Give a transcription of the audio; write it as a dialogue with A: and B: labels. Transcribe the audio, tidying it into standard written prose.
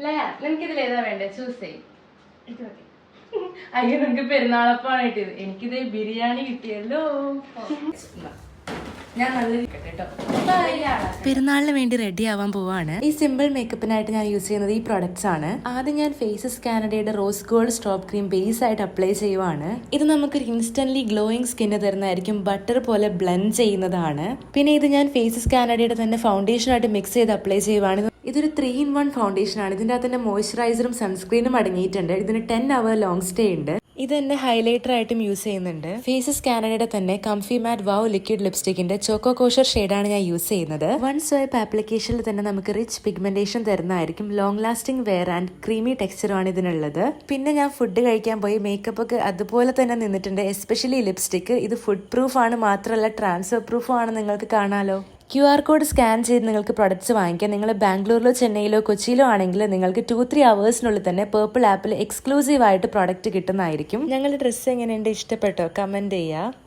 A: നിനക്കിതിൽ ഏതാ വേണ്ടേ? ചൂസ് ചെയ്യും. അയ്യോ, നിനക്ക് പെരുന്നാളപ്പാണ് കിട്ടിയത്. എനിക്കിത് ബിരിയാണി കിട്ടിയല്ലോ. ഞാൻ നല്ല കേട്ടോ.
B: പെരുന്നാളിന് വേണ്ടി റെഡി ആവാൻ പോവാണ്. ഈ സിമ്പിൾ മേക്കപ്പിനായിട്ട് ഞാൻ യൂസ് ചെയ്യുന്നത് ഈ പ്രൊഡക്ട്സ് ആണ്. ആദ്യം ഞാൻ ഫേസസ് കാനഡയുടെ റോസ് ഗോൾഡ് സ്ട്രോപ്പ് ക്രീം ബേസ് ആയിട്ട് അപ്ലൈ ചെയ്യുവാണ്. ഇത് നമുക്കൊരു ഇൻസ്റ്റന്റ്ലി ഗ്ലോയിങ് സ്കിന്ന് തരുന്നതായിരിക്കും. ബട്ടർ പോലെ ബ്ലെൻഡ് ചെയ്യുന്നതാണ്. പിന്നെ ഇത് ഞാൻ ഫേസസ് കാനഡയുടെ തന്നെ ഫൗണ്ടേഷൻ ആയിട്ട് മിക്സ് ചെയ്ത് അപ്ലൈ ചെയ്യുവാണ്. ഇതൊരു 3-in-1 ഫൗണ്ടേഷൻ ആണ്. ഇതിന്റെ അകത്ത് തന്നെ മോയ്സ്ചറൈസറും സൺസ്ക്രീനും അടങ്ങിയിട്ടുണ്ട്. ഇതിന് 10 hour ലോങ് സ്റ്റേ ഉണ്ട്. ഇത് എന്റെ ഹൈലൈറ്റർ ആയിട്ടും യൂസ് ചെയ്യുന്നുണ്ട്. ഫേസസ് കാനഡയുടെ തന്നെ കംഫി മാറ്റ് വാവ് ലിക്വിഡ് ലിപ്സ്റ്റിക്കിന്റെ ചോക്കോ കോഷർ ഷെയ്ഡാണ് ഞാൻ യൂസ് ചെയ്യുന്നത്. വൺ സ്വൈപ്പ് ആപ്ലിക്കേഷനിൽ തന്നെ നമുക്ക് റിച്ച് പിഗ്മെന്റേഷൻ തരുന്നതായിരിക്കും. Long lasting wear and creamy ടെക്സ്ചറുമാണ് ഇതിനുള്ളത്. പിന്നെ ഞാൻ ഫുഡ് കഴിക്കാൻ പോയി മേക്കപ്പ് ഒക്കെ അതുപോലെ തന്നെ നിന്നിട്ടുണ്ട്. Especially lipstick. ഇത് ഫുഡ് പ്രൂഫ് ആണ്, മാത്രമല്ല ട്രാൻസ്ഫർ പ്രൂഫും ആണ്. നിങ്ങൾക്ക് കാണാലോ. QR കോഡ് സ്കാൻ ചെയ്ത് നിങ്ങൾക്ക് പ്രൊഡക്ട്സ് വാങ്ങിക്കാം. നിങ്ങൾ ബാംഗ്ലൂരിലോ ചെന്നൈയിലോ കൊച്ചിയിലോ ആണെങ്കിൽ നിങ്ങൾക്ക് 2-3 hours തന്നെ പേർപ്പിൾ ആപ്പിൽ എക്സ്ക്ലൂസീവ് ആയിട്ട് പ്രൊഡക്റ്റ് കിട്ടുന്നതായിരിക്കും. ഞങ്ങളുടെ ഡ്രസ്സ് എങ്ങനെയുണ്ട്, ഇഷ്ടപ്പെട്ടോ? കമന്റ് ചെയ്യുക.